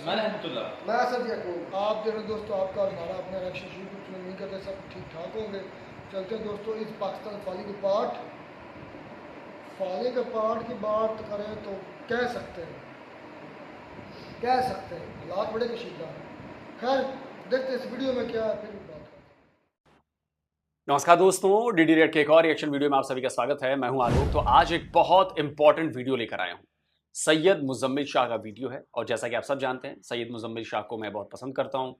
मैं रहमतुल्लाह। मैं असद याकूब। आप देख रहे दोस्तों, आपका और हमारा अपना रिएक्शन शुरू कुछ नहीं करते, सब ठीक ठाक होंगे। चलते हैं दोस्तों, इस पाकिस्तान फॉलिंग अपार्ट की बात करें तो कह सकते हैं हालात बड़े कशीदा हैं। खैर, देखते हैं इस वीडियो में क्या है, फिर भी बात करते हैं। नमस्कार दोस्तों, डीडी रेड के एक और रिएक्शन वीडियो में आप सभी का स्वागत है। मैं हूं आलोक। तो आज एक बहुत इंपॉर्टेंट वीडियो लेकर आया हूं। सैयद मुजम्मिल शाह का वीडियो है और जैसा कि आप सब जानते हैं, सैयद मुजम्मिल शाह को मैं बहुत पसंद करता हूं।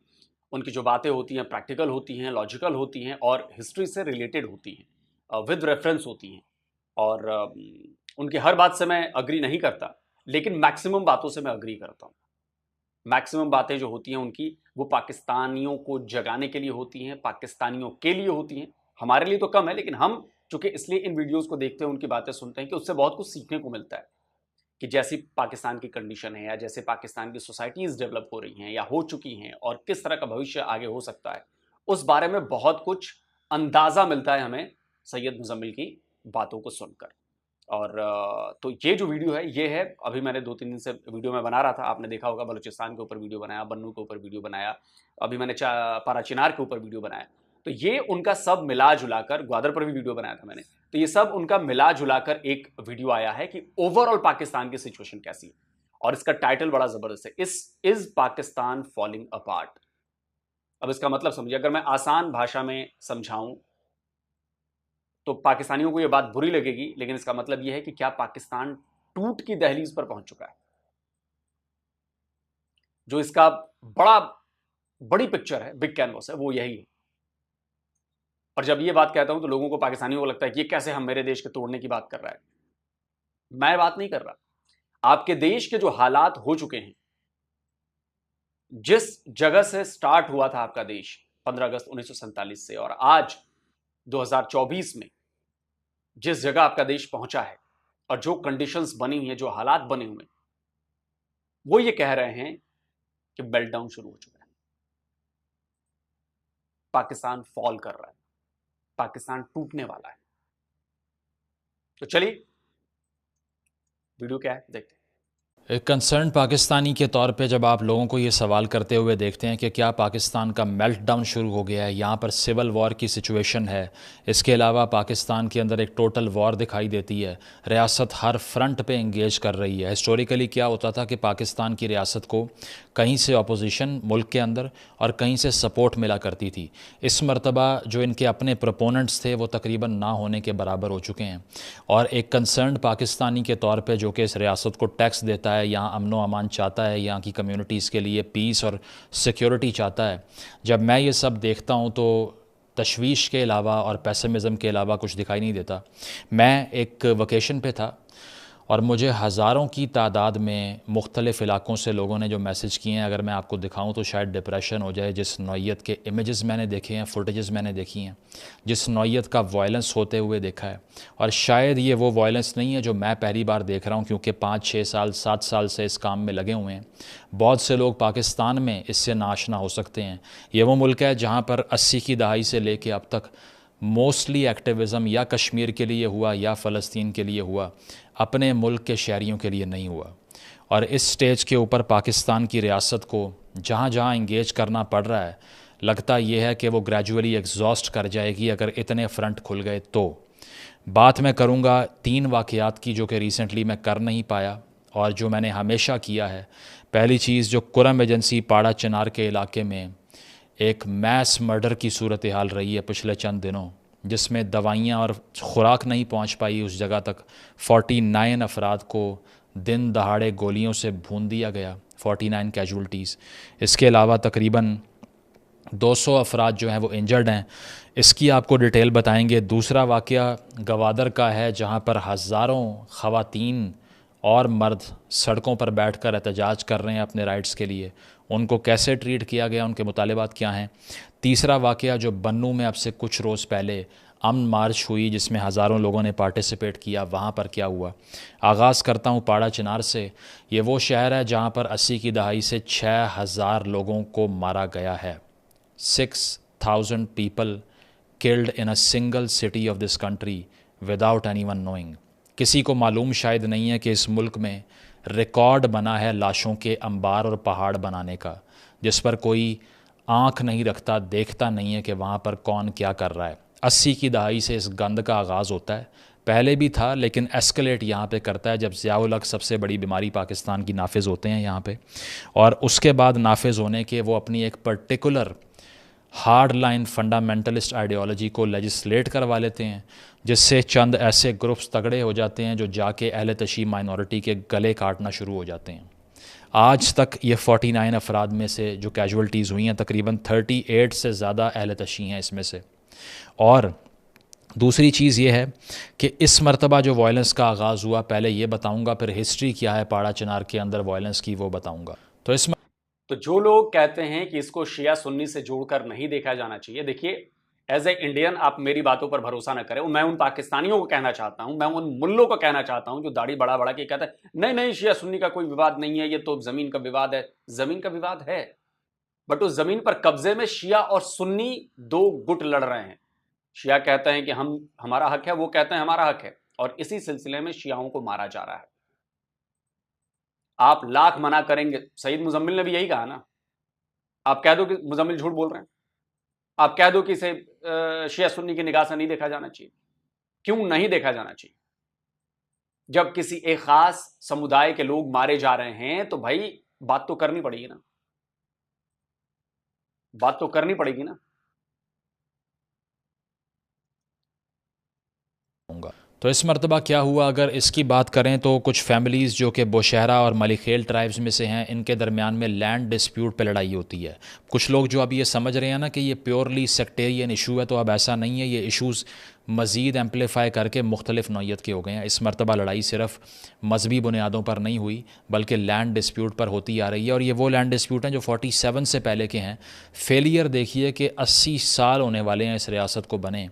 उनकी जो बातें होती हैं प्रैक्टिकल होती हैं, लॉजिकल होती हैं और हिस्ट्री से रिलेटेड होती हैं, विद रेफरेंस होती हैं। और उनकी हर बात से मैं अग्री नहीं करता, लेकिन मैक्सिमम बातों से मैं अग्री करता हूं। मैक्सिमम बातें जो होती हैं उनकी, वो पाकिस्तानियों को जगाने के लिए होती हैं, पाकिस्तानियों के लिए होती हैं। हमारे लिए तो कम है, लेकिन हम चूंकि इसलिए इन वीडियोस को देखते हैं, उनकी बातें सुनते हैं कि उससे बहुत कुछ सीखने को मिलता है कि जैसी पाकिस्तान की कंडीशन है या जैसे पाकिस्तान की सोसाइटीज डेवलप हो रही हैं या हो चुकी हैं और किस तरह का भविष्य आगे हो सकता है, उस बारे में बहुत कुछ अंदाजा मिलता है हमें सैयद मुजम्मिल की बातों को सुनकर। और तो ये जो वीडियो है, ये है, अभी मैंने 2-3 दिन से वीडियो में बना रहा था। आपने देखा होगा, बलूचिस्तान के ऊपर वीडियो बनाया, बन्नू के ऊपर वीडियो बनाया, अभी मैंने पारा चिनार के ऊपर वीडियो बनाया। तो ये उनका सब मिला जुलाकर, ग्वादर पर भी वीडियो बनाया था मैंने, तो ये सब उनका मिला जुलाकर एक वीडियो आया है कि ओवरऑल पाकिस्तान की सिचुएशन कैसी है। और इसका टाइटल बड़ा जबरदस्त है, इज पाकिस्तान फॉलिंग अपार्ट। अब इसका मतलब समझिए, अगर मैं आसान भाषा में समझाऊं तो पाकिस्तानियों को यह बात बुरी लगेगी, लेकिन इसका मतलब यह है कि क्या पाकिस्तान टूट की दहलीज पर पहुंच चुका है। जो इसका बड़ी पिक्चर है, बिग कैनवस है, वो यही है। और जब ये बात कहता हूं तो लोगों को, पाकिस्तानियों को लगता है कि ये कैसे हम मेरे देश के तोड़ने की बात कर रहा है। मैं बात नहीं कर रहा। आपके देश के जो हालात हो चुके हैं, जिस जगह से स्टार्ट हुआ था आपका देश 15 अगस्त 1947 से, और आज 2024 में जिस जगह आपका देश पहुंचा है और जो कंडीशंस बनी हुई हैं, जो हालात बने हुए हैं, वो ये कह रहे हैं कि मेल्टडाउन शुरू हो चुका है। पाकिस्तान फॉल कर रहा है, पाकिस्तान टूटने वाला है। तो चलिए, वीडियो क्या है देखते हैं। एक कंसर्न पाकिस्तानी के तौर पे जब आप लोगों को ये सवाल करते हुए देखते हैं कि क्या पाकिस्तान का मेल्ट डाउन शुरू हो गया है, यहाँ पर सिविल वॉर की सिचुएशन है, इसके अलावा पाकिस्तान के अंदर एक टोटल वॉर दिखाई देती है, रियासत हर फ्रंट पे इंगेज कर रही है। हिस्टोरिकली क्या होता था कि पाकिस्तान की रियासत को कहीं से अपोजिशन मुल्क के अंदर और कहीं से सपोर्ट मिला करती थी। इस मरतबा जो इनके अपने प्रोपोनेंट्स थे वो तकरीबन ना होने के बराबर हो चुके हैं। और एक कंसर्न पाकिस्तानी के तौर पे जो कि इस रियासत को टैक्स देता है, यहाँ अमनो अमान चाहता है, यहाँ की कम्युनिटीज़ के लिए पीस और सिक्योरिटी चाहता है, जब मैं ये सब देखता हूँ तो तशवीश के अलावा और पेसिमिज़म के अलावा कुछ दिखाई नहीं देता। मैं एक वकेशन पे था और मुझे हज़ारों की तादाद में मुख्तलिफ़ इलाक़ों से लोगों ने जो मैसेज किए हैं, अगर मैं आपको दिखाऊं तो शायद डिप्रेशन हो जाए। जिस नौइयत के इमेजेस मैंने देखे हैं, फुटेजेस मैंने देखी हैं, जिस नौइयत का वायलेंस होते हुए देखा है, और शायद ये वो वायलेंस नहीं है जो मैं पहली बार देख रहा हूँ, क्योंकि 5-6 साल 7 साल से इस काम में लगे हुए हैं। बहुत से लोग पाकिस्तान में इससे नाशना हो सकते हैं। ये वो मुल्क है जहाँ पर 80 की दहाई से लेके अब तक मोस्टली एक्टिविज़म या कश्मीर के लिए हुआ या फ़लस्तीन के लिए हुआ, अपने मुल्क के शहरियों के लिए नहीं हुआ। और इस स्टेज के ऊपर पाकिस्तान की रियासत को जहाँ जहाँ इंगेज करना पड़ रहा है, लगता ये है कि वो ग्रेजुअली एग्जॉस्ट कर जाएगी अगर इतने फ्रंट खुल गए तो। बात मैं करूँगा 3 वाक़यात की जो कि रिसेंटली मैं कर नहीं पाया और जो मैंने हमेशा किया है। पहली चीज़, जो कुरम एजेंसी पाड़ा चिनार के इलाके में एक मैस मर्डर की सूरत हाल रही है पिछले चंद दिनों, जिसमें दवाइयाँ और ख़ुराक नहीं पहुँच पाई उस जगह तक। 49 अफराद को दिन दहाड़े गोलियों से भून दिया गया, 49 कैजुअल्टीज़। इसके अलावा तकरीबन 200 अफराद जो हैं वो इंजर्ड हैं। इसकी आपको डिटेल बताएंगे। दूसरा वाक़या गवादर का है, जहाँ पर हज़ारों ख़वातीन और मर्द सड़कों पर बैठकर एहतजाज कर रहे हैं अपने राइट्स के लिए। उनको कैसे ट्रीट किया गया, उनके मुतालिबात क्या हैं। तीसरा वाक़या जो बन्नू में अब से कुछ रोज़ पहले अमन मार्च हुई, जिसमें हज़ारों लोगों ने पार्टिसिपेट किया, वहाँ पर क्या हुआ। आगाज़ करता हूँ पाड़ा चिनार से। ये वो शहर है जहाँ पर 80 की दहाई से 6000 लोगों को मारा गया है। 6000 people killed in a single city of this country without anyone knowing. किसी को मालूम शायद नहीं है कि इस मुल्क में रिकॉर्ड बना है लाशों के अंबार और पहाड़ बनाने का, जिस पर कोई आँख नहीं रखता, देखता नहीं है कि वहाँ पर कौन क्या कर रहा है। 80 की दहाई से इस गंद का आगाज़ होता है, पहले भी था लेकिन एस्केलेट यहाँ पे करता है जब ज़ियाउल हक सबसे बड़ी बीमारी पाकिस्तान की नाफिज़ होते हैं यहाँ पे, और उसके बाद नाफिज़ होने के वो अपनी एक particular hard line fundamentalist ideology को लेजिस्लेट करवा लेते हैं, जिससे चंद ऐसे ग्रुप्स तगड़े हो जाते हैं जो जाके अहले तशी माइनॉरिटी के गले काटना शुरू हो जाते हैं। आज तक ये 49 अफराद में से जो कैजुअल्टीज़ हुई हैं, तकरीबन 38 से ज़्यादा अहले तशी हैं इसमें से। और दूसरी चीज़ ये है कि इस मरतबा जो वायलेंस का आगाज़ हुआ, पहले ये बताऊंगा, फिर हिस्ट्री क्या है पाड़ा चिनार के अंदर वायलेंस की वो बताऊंगा। तो इसमें तो जो लोग कहते हैं कि इसको शिया सुन्नी से जोड़कर नहीं देखा जाना चाहिए, देखिए एज ए इंडियन आप मेरी बातों पर भरोसा ना करें। मैं उन पाकिस्तानियों को कहना चाहता हूं, मैं उन मुल्लों को कहना चाहता हूं जो दाढ़ी बढ़ा बढ़ा के कहते हैं नहीं नहीं शिया सुन्नी का कोई विवाद नहीं है, ये तो जमीन का विवाद है। जमीन का विवाद है, बट उस जमीन पर कब्जे में शिया और सुन्नी दो गुट लड़ रहे हैं। शिया कहते हैं कि हमारा हक है, वो कहते हैं हमारा हक है, और इसी सिलसिले में शियाओं को मारा जा रहा है। आप लाख मना करेंगे, सईद मुजम्मिल ने भी यही कहा ना। आप कह दो कि मुजम्मिल झूठ बोल रहे हैं, आप कह दो कि इसे शिया सुन्नी की निगाह से नहीं देखा जाना चाहिए। क्यों नहीं देखा जाना चाहिए? जब किसी एक खास समुदाय के लोग मारे जा रहे हैं तो भाई बात तो करनी पड़ेगी ना, बात तो करनी पड़ेगी ना। तो इस मरतबा क्या हुआ, अगर इसकी बात करें तो कुछ फैमिलीज़ जो कि बोशहरा और मलिखेल ट्राइब्स में से हैं, इनके दरमियान में लैंड डिस्प्यूट पे लड़ाई होती है। कुछ लोग जो अब ये समझ रहे हैं ना कि ये प्योरली सेक्टेरियन इशू है, तो अब ऐसा नहीं है, ये इशूज़ मज़ीद एम्पलीफाई करके मुख्तलिफ़ नौइयत के हो गए हैं। इस मरतबा लड़ाई सिर्फ मजहबी बुनियादों पर नहीं हुई बल्कि लैंड डिस्प्यूट पर होती आ रही है, और ये वो लैंड डिस्प्यूट हैं जो 47 से पहले के हैं। फेलियर देखिए कि 80 साल होने वाले हैं इस रियासत को बने,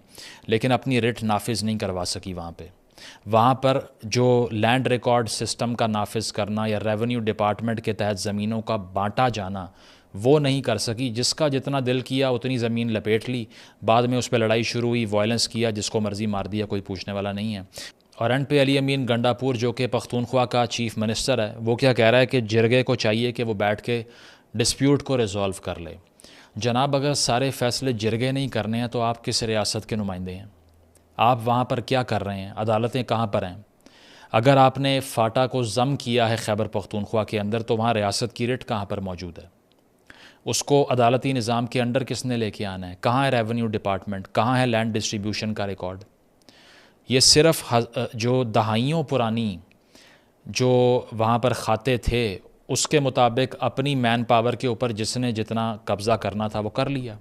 लेकिन अपनी रिट नाफिज नहीं करवा सकी वहाँ पर जो लैंड रिकॉर्ड सिस्टम का नाफिज करना या रेवेन्यू डिपार्टमेंट के तहत ज़मीनों का बांटा जाना, वो नहीं कर सकी। जिसका जितना दिल किया उतनी ज़मीन लपेट ली, बाद में उस पर लड़ाई शुरू हुई, वायलेंस किया, जिसको मर्ज़ी मार दिया, कोई पूछने वाला नहीं है। और एंड पे अली अमीन गंडापुर जो कि पख्तूनख्वा का चीफ़ मिनिस्टर है, वो क्या कह रहा है कि जिरगे को चाहिए कि वो बैठ के डिस्प्यूट को रिजॉल्व कर ले। जनाब, अगर सारे फ़ैसले जिरगे नहीं करने हैं तो आप किस रियासत के नुमाइंदे हैं? आप वहाँ पर क्या कर रहे हैं? अदालतें कहाँ पर हैं? अगर आपने फ़ाटा को ज़म किया है खैबर पख्तूनख्वा के अंदर, तो वहाँ रियासत की रिट कहाँ पर मौजूद है? उसको अदालती निज़ाम के अंडर किसने लेके आना है? कहाँ है रेवेन्यू डिपार्टमेंट? कहाँ है लैंड डिस्ट्रीब्यूशन का रिकॉर्ड? ये सिर्फ जो दहाइयों पुरानी जो वहाँ पर खाते थे उसके मुताबिक अपनी मैन पावर के ऊपर जिसने जितना कब्ज़ा करना था वो कर लिया।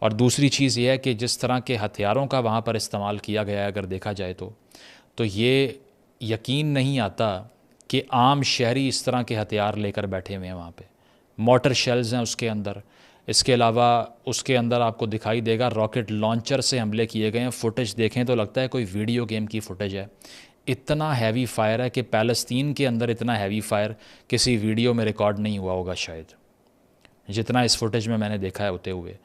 और दूसरी चीज़ ये है कि जिस तरह के हथियारों का वहाँ पर इस्तेमाल किया गया है, अगर देखा जाए तो ये यकीन नहीं आता कि आम शहरी इस तरह के हथियार लेकर बैठे हुए हैं वहाँ पे। मोटर शेल्स हैं उसके अंदर, इसके अलावा उसके अंदर आपको दिखाई देगा रॉकेट लॉन्चर से हमले किए गए हैं। फुटेज देखें तो लगता है कोई वीडियो गेम की फुटेज है। इतना हैवी फायर है कि पैलेस्तीन के अंदर इतना हैवी फायर किसी वीडियो में रिकॉर्ड नहीं हुआ होगा शायद, जितना इस फुटेज में मैंने देखा है होते हुए।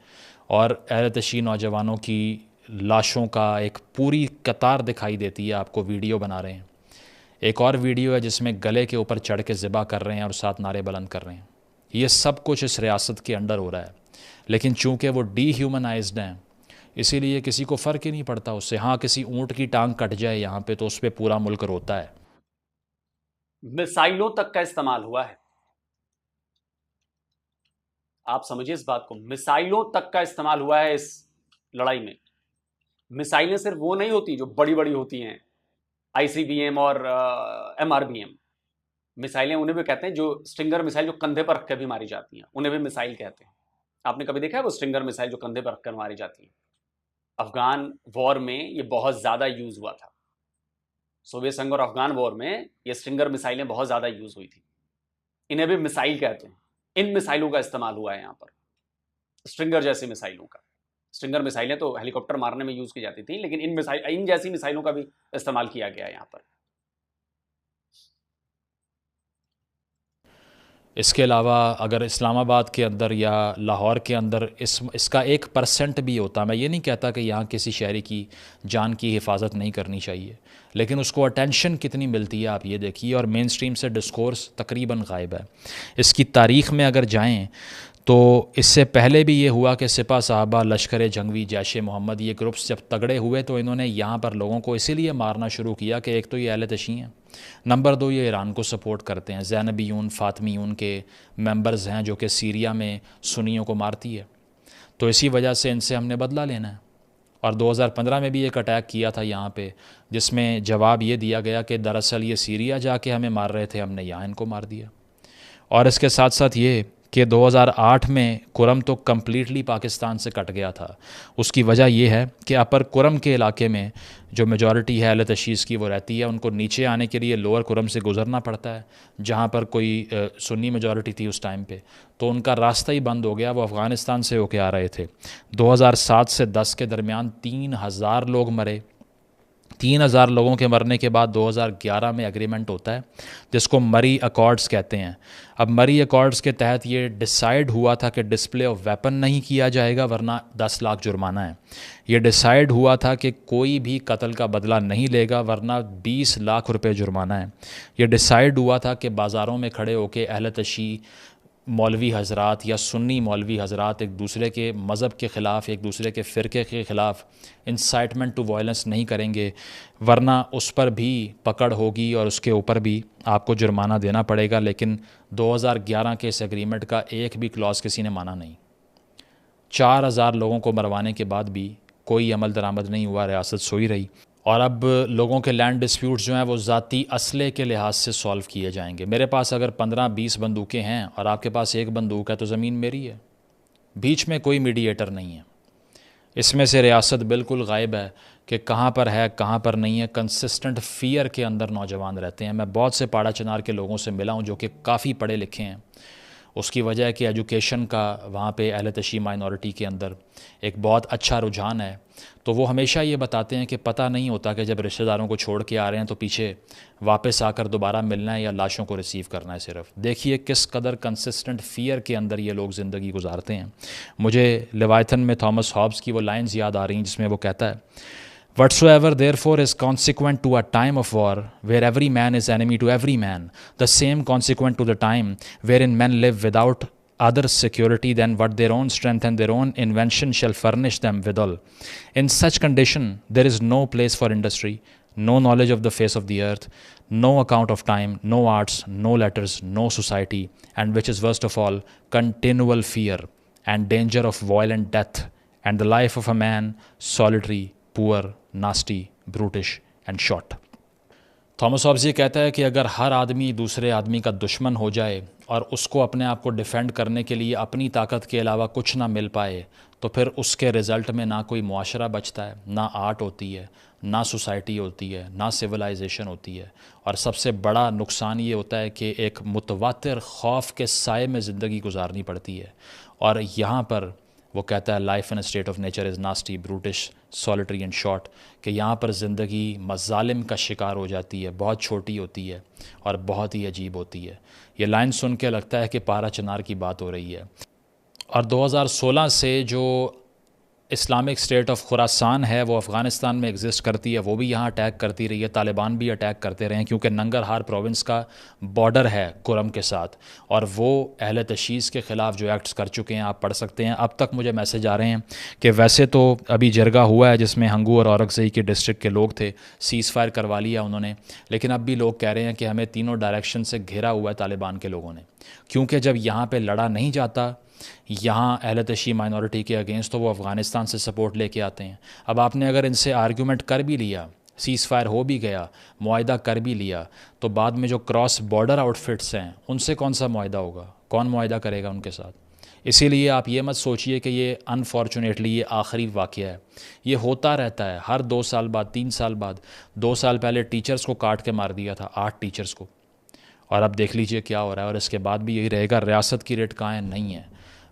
और अहले तशी नौजवानों की लाशों का एक पूरी कतार दिखाई देती है, आपको वीडियो बना रहे हैं। एक और वीडियो है जिसमें गले के ऊपर चढ़ के ज़िबा कर रहे हैं और साथ नारे बुलंद कर रहे हैं। ये सब कुछ इस रियासत के अंडर हो रहा है, लेकिन चूँकि वो डीह्यूमनाइज्ड हैं इसीलिए किसी को फ़र्क ही नहीं पड़ता उससे। हाँ, किसी ऊँट की टांग कट जाए यहाँ पे तो उस पर पूरा मुल्क रोता है। मिसाइलों तक का इस्तेमाल हुआ है, आप समझिए इस बात को, मिसाइलों तक का इस्तेमाल हुआ है इस लड़ाई में। मिसाइलें सिर्फ वो नहीं होती जो बड़ी बड़ी होती हैं, आईसीबीएम और एमआरबीएम। मिसाइलें उन्हें भी कहते हैं जो स्ट्रिंगर मिसाइल जो कंधे पर रखकर भी मारी जाती हैं, उन्हें भी मिसाइल कहते हैं। आपने कभी देखा है वो स्ट्रिंगर मिसाइल जो कंधे पर रखकर मारी जाती है? अफगान वॉर में ये बहुत ज्यादा यूज हुआ था। सोवियत संघ और अफगान वॉर में ये स्ट्रिंगर मिसाइलें बहुत ज्यादा यूज हुई थी। इन्हें भी मिसाइल कहते हैं। इन मिसाइलों का इस्तेमाल हुआ है यहां पर, स्ट्रिंगर जैसी मिसाइलों का। स्ट्रिंगर मिसाइलें तो हेलीकॉप्टर मारने में यूज की जाती थी, लेकिन इन जैसी मिसाइलों का भी इस्तेमाल किया गया है यहां पर। इसके अलावा अगर इस्लामाबाद के अंदर या लाहौर के अंदर इसका 1% भी होता, मैं ये नहीं कहता कि यहाँ किसी शहरी की जान की हिफाजत नहीं करनी चाहिए, लेकिन उसको अटेंशन कितनी मिलती है आप ये देखिए, और मेन स्ट्रीम से डिस्कोर्स तकरीबन गायब है। इसकी तारीख़ में अगर जाएँ तो इससे पहले भी ये हुआ कि सिपा साहबा, लश्कर जंगवी, जैश मोहम्मद, ये ग्रुप्स जब तगड़े हुए तो इन्होंने यहाँ पर लोगों को इसीलिए मारना शुरू किया कि एक तो ये अहले तशी हैं, नंबर 2 ये ईरान को सपोर्ट करते हैं, ज़ैनबीयून, फ़ातमीयून के मेंबर्स हैं जो कि सीरिया में सुन्नियों को मारती है, तो इसी वजह से इनसे हमने बदला लेना है। और 2015 में भी एक अटैक किया था यहाँ पे, जिसमें जवाब ये दिया गया कि दरअसल ये सीरिया जाके हमें मार रहे थे, हमने यहाँ इनको मार दिया। और इसके साथ साथ ये कि 2008 में कुरम तो कम्प्लीटली पाकिस्तान से कट गया था। उसकी वजह यह है कि अपर कुरम के इलाके में जो मेजॉरिटी है अहले तशीस की वो रहती है, उनको नीचे आने के लिए लोअर कुरम से गुज़रना पड़ता है, जहाँ पर कोई सुन्नी मेजॉरिटी थी उस टाइम पे, तो उनका रास्ता ही बंद हो गया, वो अफ़गानिस्तान से होके आ रहे थे। 2007 से 10 के दरमियान 3000 लोग मरे। 3000 लोगों के मरने के बाद 2011 में एग्रीमेंट होता है जिसको मरी अकॉर्ड्स कहते हैं। अब मरी अकॉर्ड्स के तहत ये डिसाइड हुआ था कि डिस्प्ले ऑफ वेपन नहीं किया जाएगा वरना 10 लाख जुर्माना है। ये डिसाइड हुआ था कि कोई भी कत्ल का बदला नहीं लेगा वरना 20 लाख रुपए जुर्माना है। ये डिसाइड हुआ था कि बाज़ारों में खड़े होकर अहले तशी मौलवी हज़रात या सुन्नी मौलवी हज़रात एक दूसरे के मज़हब के ख़िलाफ़, एक दूसरे के फ़िरके के ख़िलाफ़ इंसाइटमेंट टू वायलेंस नहीं करेंगे, वरना उस पर भी पकड़ होगी और उसके ऊपर भी आपको जुर्माना देना पड़ेगा। लेकिन 2011 के इस एग्रीमेंट का एक भी क्लॉज़ किसी ने माना नहीं। 4000 लोगों को मरवाने के बाद भी कोई अमल दरामद नहीं हुआ, रियासत सोई रही। और अब लोगों के लैंड डिस्प्यूट्स जो हैं वो ज़ाती असले के लिहाज से सॉल्व किए जाएंगे। मेरे पास अगर 15-20 बंदूकें हैं और आपके पास एक बंदूक है तो ज़मीन मेरी है, बीच में कोई मीडिएटर नहीं है। इसमें से रियासत बिल्कुल गायब है कि कहाँ पर है कहाँ पर नहीं है। कंसिस्टेंट फ़ियर के अंदर नौजवान रहते हैं। मैं बहुत से पाड़ा चनार के लोगों से मिला हूँ जो कि काफ़ी पढ़े लिखे हैं। उसकी वजह है कि एजुकेशन का वहाँ पे अहले तशी माइनॉरिटी के अंदर एक बहुत अच्छा रुझान है। तो वो हमेशा ये बताते हैं कि पता नहीं होता कि जब रिश्तेदारों को छोड़ के आ रहे हैं तो पीछे वापस आकर दोबारा मिलना है या लाशों को रिसीव करना है सिर्फ। देखिए किस कदर कंसिस्टेंट फ़ियर के अंदर ये लोग ज़िंदगी गुजारते हैं। मुझे लेवायथन में थॉमस हॉब्स की वो लाइन्स याद आ रही हैं जिसमें वो कहता है, Whatsoever therefore is consequent to a time of war, where every man is enemy to every man, the same consequent to the time wherein men live without other security than what their own strength and their own invention shall furnish them withal. In such condition, there is no place for industry, no knowledge of the face of the earth, no account of time, no arts, no letters, no society, and which is worst of all, continual fear and danger of violent death, and the life of a man solitary, poor, nasty, brutish and short. Thomas Hobbes ये कहता है कि अगर हर आदमी दूसरे आदमी का दुश्मन हो जाए और उसको अपने आप को डिफेंड करने के लिए अपनी ताकत के अलावा कुछ ना मिल पाए तो फिर उसके रिज़ल्ट में ना कोई मुआशरा बचता है, ना आर्ट होती है, ना सोसाइटी होती है, ना सिविलाइजेशन होती है। और सबसे बड़ा नुकसान ये होता है कि एक मुतवातिर खौफ के साए में ज़िंदगी गुजारनी पड़ती है। और यहाँ पर वो कहता है life in a state of nature is nasty, brutish, solitary and short, कि यहाँ पर ज़िंदगी मज़ालिम का शिकार हो जाती है, बहुत छोटी होती है और बहुत ही अजीब होती है। ये लाइन सुन के लगता है कि पारा चनार की बात हो रही है। और 2016 से जो इस्लामिक स्टेट ऑफ खुरासान है वो अफ़गानिस्तान में एग्जिस्ट करती है, वो भी यहाँ अटैक करती रही है, तालिबान भी अटैक करते रहे हैं क्योंकि नंगरहार प्रोविंस का बॉर्डर है कुरम के साथ, और वो अहले तशीस के ख़िलाफ़ जो एक्ट्स कर चुके हैं आप पढ़ सकते हैं। अब तक मुझे मैसेज आ रहे हैं कि वैसे तो अभी जरगा हुआ है जिसमें हंगू और औरंगज़ई के डिस्ट्रिक्ट के लोग थे, सीज़ फायर करवा लिया उन्होंने, लेकिन अब भी लोग कह रहे हैं कि हमें तीनों डायरेक्शन से घेरा हुआ है तालिबान के लोगों ने, क्योंकि जब यहाँ पर लड़ा नहीं जाता यहाँ अहले तशी माइनॉरिटी के अगेंस्ट तो वो अफ़गानिस्तान से सपोर्ट लेके आते हैं। अब आपने अगर इनसे आर्गूमेंट कर भी लिया, सीज़ फायर हो भी गया, मुआहिदा कर भी लिया, तो बाद में जो क्रॉस बॉर्डर आउटफिट्स हैं उनसे कौन सा मुआहिदा होगा, कौन मुआहिदा करेगा उनके साथ। इसीलिए आप ये मत सोचिए कि ये अनफॉर्चुनेटली ये आखिरी वाक़या है, ये होता रहता है हर 2 साल बाद, 3 साल बाद। 2 साल पहले टीचर्स को काट के मार दिया था, 8 टीचर्स को, और अब देख लीजिए क्या हो रहा है। और इसके बाद भी यही रहेगा। रियासत की रेट कहाँ है? नहीं है।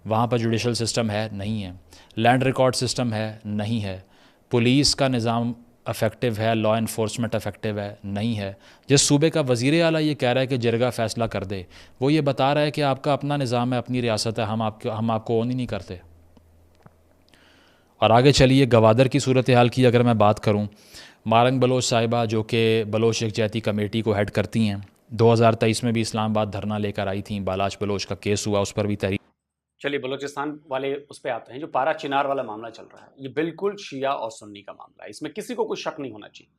वहाँ पर जुडिशल सिस्टम है? नहीं है। लैंड रिकॉर्ड सिस्टम है? नहीं है। पुलिस का निज़ाम अफेक्टिव है, लॉ इन्फोर्समेंट अफेक्टिव है, नहीं है। जिस सूबे का वज़ीर आला ये कह रहा है कि जरगा फ़ैसला कर दे, वो ये बता रहा है कि आपका अपना निज़ाम है, अपनी रियासत है, हम आपको ओन ही नहीं करते। और आगे चलिए, गवादर की सूरत हाल की अगर मैं बात करूँ, मारंग बलोच साहिबा जो कि बलोच यकजहती कमेटी को हेड करती हैं, 2023 में भी इस्लामाबाद धरना लेकर आई थी, बालाच बलोच का केस हुआ, उस पर भी तहरीक। चलिए बलूचिस्तान वाले उस पर आते हैं। जो पारा चिनार वाला मामला चल रहा है, ये बिल्कुल शिया और सुन्नी का मामला है, इसमें किसी को कोई शक नहीं होना चाहिए।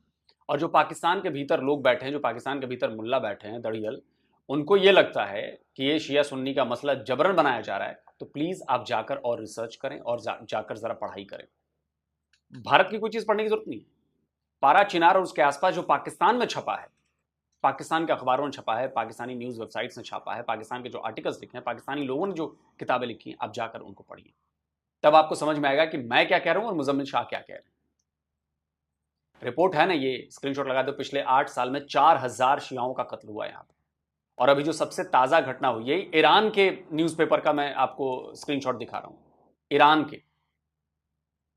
और जो पाकिस्तान के भीतर लोग बैठे हैं, जो पाकिस्तान के भीतर मुल्ला बैठे हैं दड़ियल, उनको ये लगता है कि ये शिया सुन्नी का मसला जबरन बनाया जा रहा है, तो प्लीज़ आप जाकर और रिसर्च करें और जाकर ज़रा पढ़ाई करें। भारत की कोई चीज़ पढ़ने की जरूरत नहीं। पारा चिनार और उसके आसपास जो पाकिस्तान में छपा है, पाकिस्तान के अखबारों ने छपा है, पाकिस्तानी न्यूज़ वेबसाइट्स ने छापा है, पाकिस्तान के जो आर्टिकल्स लिखे हैं, पाकिस्तानी लोगों ने जो किताबें लिखी हैं, आप जाकर उनको पढ़िए। तब आपको समझ में आएगा कि मैं क्या कह रहा हूं और मुजम्मिल शाह क्या कह रहे हैं। रिपोर्ट है ना, ये स्क्रीनशॉट लगा दो, पिछले 8 साल में 4000 शियाओं का कत्ल हुआ यहां पर। और अभी जो सबसे ताज़ा घटना हुई है, ईरान के न्यूज़पेपर का मैं आपको स्क्रीनशॉट दिखा रहा हूं। ईरान के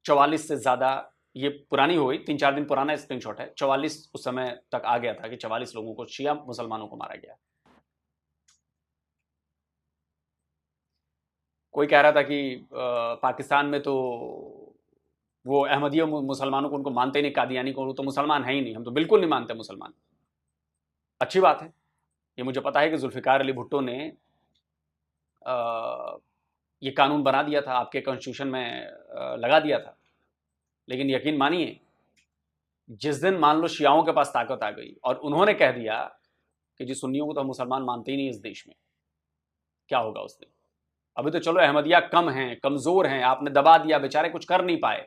44 से ज़्यादा, ये पुरानी हो गई, 3-4 दिन पुराना स्क्रीनशॉट है, 44 उस समय तक आ गया था कि 44 लोगों को, शिया मुसलमानों को मारा गया। कोई कह रहा था कि पाकिस्तान में तो वो अहमदिया मुसलमानों को उनको मानते ही नहीं, कादियानी को तो मुसलमान है ही नहीं, हम तो बिल्कुल नहीं मानते मुसलमान। अच्छी बात है, ये मुझे पता है कि जुल्फ़िकार अली भुट्टो ने ये कानून बना दिया था, आपके कॉन्स्टिट्यूशन में लगा दिया था। लेकिन यकीन मानिए, जिस दिन मान लो शियाओं के पास ताकत आ गई और उन्होंने कह दिया कि जी सुन्नियों को तो हम मुसलमान मानते ही नहीं इस देश में, क्या होगा उस दिन? अभी तो चलो अहमदिया कम हैं, कमज़ोर हैं, आपने दबा दिया, बेचारे कुछ कर नहीं पाए।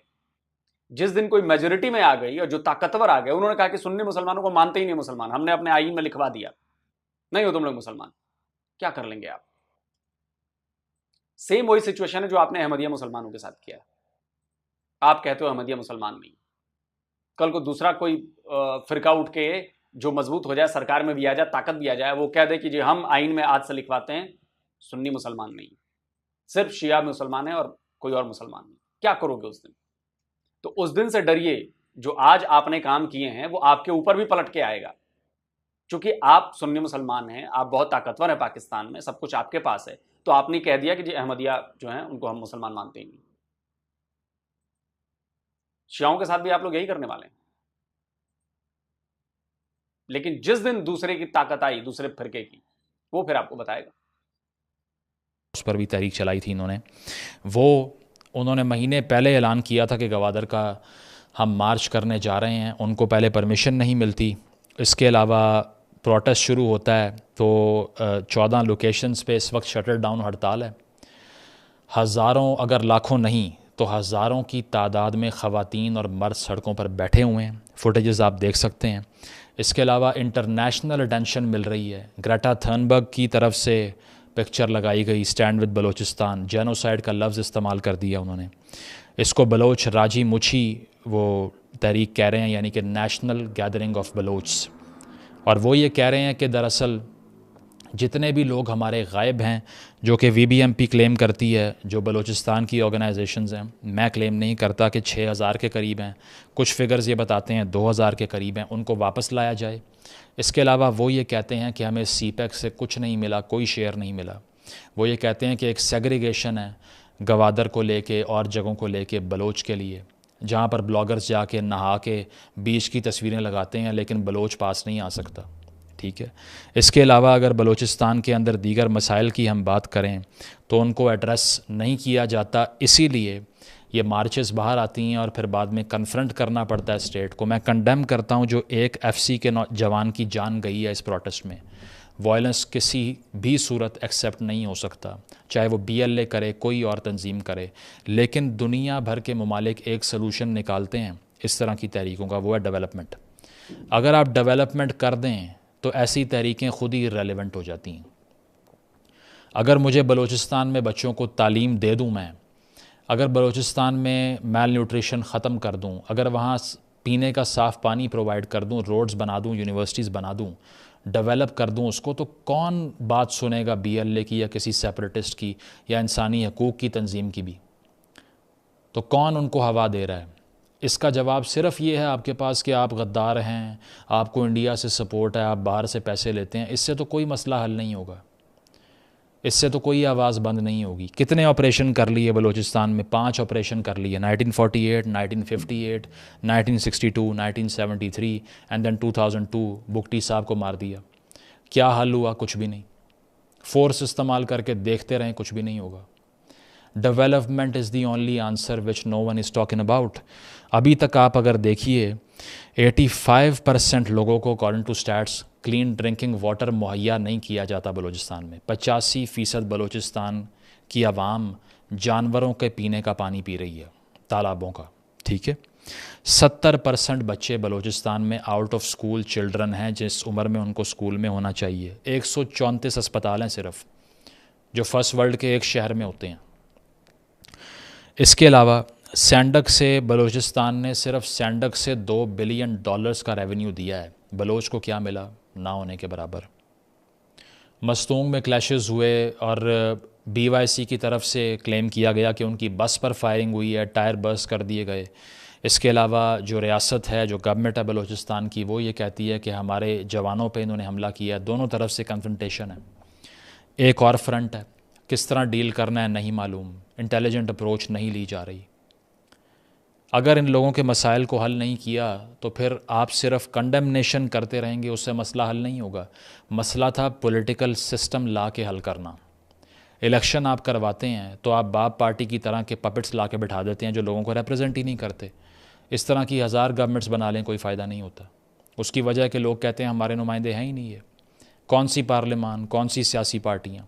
जिस दिन कोई मेजोरिटी में आ गई और जो ताकतवर आ गए, उन्होंने कहा कि सुन्नी मुसलमानों को मानते ही नहीं मुसलमान, हमने अपने आईन में लिखवा दिया, नहीं हो तुम लोग मुसलमान, क्या कर लेंगे आप? सेम वही सिचुएशन है जो आपने अहमदिया मुसलमानों के साथ किया। आप कहते हो अहमदिया मुसलमान नहीं, कल को दूसरा कोई फिरका उठ के जो मजबूत हो जाए, सरकार में भी आ जाए, ताकत भी आ जाए, वो कह दे कि जी हम आईन में आज से लिखवाते हैं सुन्नी मुसलमान नहीं, सिर्फ शिया मुसलमान है और कोई और मुसलमान नहीं। क्या करोगे उस दिन? तो उस दिन से डरिए, जो आज आपने काम किए हैं वो आपके ऊपर भी पलट के आएगा। क्योंकि आप सुन्नी मुसलमान हैं, आप बहुत ताकतवर हैं पाकिस्तान में, सब कुछ आपके पास है, तो आपने कह दिया कि जी अहमदिया जो हैं उनको हम मुसलमान मानते ही नहीं। शियाओं के साथ भी आप लोग यही करने वाले हैं। लेकिन जिस दिन दूसरे की ताकत आई, दूसरे फिरके की, वो फिर आपको बताएगा। उस पर भी तहरीक चलाई थी इन्होंने। उन्होंने महीने पहले ऐलान किया था कि गवादर का हम मार्च करने जा रहे हैं, उनको पहले परमिशन नहीं मिलती। इसके अलावा प्रोटेस्ट शुरू होता है तो 14 लोकेशंस पे इस वक्त शटर डाउन हड़ताल है। हज़ारों, अगर लाखों नहीं तो हज़ारों की तादाद में ख़वातीन और मर्द सड़कों पर बैठे हुए हैं, फुटेजेस आप देख सकते हैं। इसके अलावा इंटरनेशनल अटेंशन मिल रही है, ग्रेटा थर्नबर्ग की तरफ से पिक्चर लगाई गई, स्टैंड विद बलोचिस्तान, जेनोसाइड का लफ्ज़ इस्तेमाल कर दिया उन्होंने। इसको बलोच राजी मुछी वो तहरीक कह रहे हैं, यानी कि नेशनल गैदरिंग ऑफ बलोच। और वो ये कह रहे हैं कि दरअसल जितने भी लोग हमारे गायब हैं, जो कि VBMP क्लेम करती है, जो बलूचिस्तान की ऑर्गेनाइजेशंस हैं, मैं क्लेम नहीं करता कि 6000 के करीब हैं, कुछ फिगर्स ये बताते हैं 2000 के करीब हैं, उनको वापस लाया जाए। इसके अलावा वो ये कहते हैं कि हमें CPEC से कुछ नहीं मिला, कोई शेयर नहीं मिला। वो ये कहते हैं कि एक सेग्रीगेशन है गवादर को लेके और जगहों को लेके बलोच के लिए, जहाँ पर ब्लॉगर्स जाके नहा के बीच की तस्वीरें लगाते हैं, लेकिन बलोच पास नहीं आ सकता। ठीक है। इसके अलावा अगर बलूचिस्तान के अंदर दीगर मसाइल की हम बात करें तो उनको एड्रेस नहीं किया जाता, इसीलिए ये मार्चेस बाहर आती हैं और फिर बाद में कन्फ्रंट करना पड़ता है स्टेट को। मैं कंडेम करता हूँ जो एक FC के जवान की जान गई है इस प्रोटेस्ट में। वायलेंस किसी भी सूरत एक्सेप्ट नहीं हो सकता, चाहे वो BLA करे, कोई और तंजीम करे, लेकिन दुनिया भर के ममालिक एक सलूशन निकालते हैं इस तरह की तहरीकों का, वो है डेवलपमेंट। अगर आप डेवलपमेंट कर दें तो ऐसी तहरीकें खुद ही इररेलेवेंट हो जाती हैं। अगर मुझे बलूचिस्तान में बच्चों को तालीम दे दूं, मैं अगर बलूचिस्तान में मेल न्यूट्रिशन ख़त्म कर दूं, अगर वहाँ पीने का साफ़ पानी प्रोवाइड कर दूं, रोड्स बना दूं, यूनिवर्सिटीज़ बना दूं, डेवलप कर दूं उसको, तो कौन बात सुनेगा BLA की या किसी सेपरेटिस्ट की या इंसानी हकूक़ की तंजीम की भी? तो कौन उनको हवा दे रहा है? इसका जवाब सिर्फ़ ये है आपके पास कि आप गद्दार हैं, आपको इंडिया से सपोर्ट है, आप बाहर से पैसे लेते हैं। इससे तो कोई मसला हल नहीं होगा, इससे तो कोई आवाज़ बंद नहीं होगी। कितने ऑपरेशन कर लिए बलूचिस्तान में? 5 ऑपरेशन कर लिए, 1948, 1958, 1962, 1973 एंड देन 2002 बुगटी साहब को मार दिया। क्या हल हुआ? कुछ भी नहीं। फोर्स इस्तेमाल करके देखते रहें, कुछ भी नहीं होगा। Development is the only answer which no one is talking about. अभी तक आप अगर देखिए 85% लोगों को according to stats clean drinking water मुहैया नहीं किया जाता बलूचिस्तान में। 85% बलूचिस्तान की आवाम जानवरों के पीने का पानी पी रही है, तालाबों का, ठीक है। 70% बच्चे बलूचिस्तान में आउट ऑफ स्कूल चिल्ड्रन हैं जिस उम्र में उनको स्कूल में होना चाहिए। 134 अस्पताल हैं सिर्फ, जो फर्स्ट वर्ल्ड के एक शहर में होते हैं। इसके अलावा सैंडक से बलूचिस्तान ने सिर्फ सैंडक से $2 बिलियन का रेवेन्यू दिया है। बलोच को क्या मिला? ना होने के बराबर। मस्तूंग में क्लैशेस हुए और BYC की तरफ से क्लेम किया गया कि उनकी बस पर फायरिंग हुई है, टायर बर्स्ट कर दिए गए। इसके अलावा जो रियासत है, जो गवर्नमेंट है बलूचिस्तान की, वो ये कहती है कि हमारे जवानों पे इन्होंने हमला किया। दोनों तरफ से कन्फ्रंटेशन है। एक और फ्रंट है, किस तरह डील करना है नहीं मालूम, इंटेलिजेंट अप्रोच नहीं ली जा रही। अगर इन लोगों के मसाइल को हल नहीं किया तो फिर आप सिर्फ कंडेमनेशन करते रहेंगे, उससे मसला हल नहीं होगा। मसला था पॉलिटिकल सिस्टम ला के हल करना। इलेक्शन आप करवाते हैं तो आप बाप पार्टी की तरह के पपेट्स ला के बिठा देते हैं जो लोगों को रिप्रेजेंट ही नहीं करते। इस तरह की 1000 गवर्नमेंट्स बना लें, कोई फ़ायदा नहीं होता। उसकी वजह है कि लोग कहते हैं हमारे नुमाइंदे हैं ही नहीं है। कौन सी पार्लियामान, कौन सी सियासी पार्टियाँ?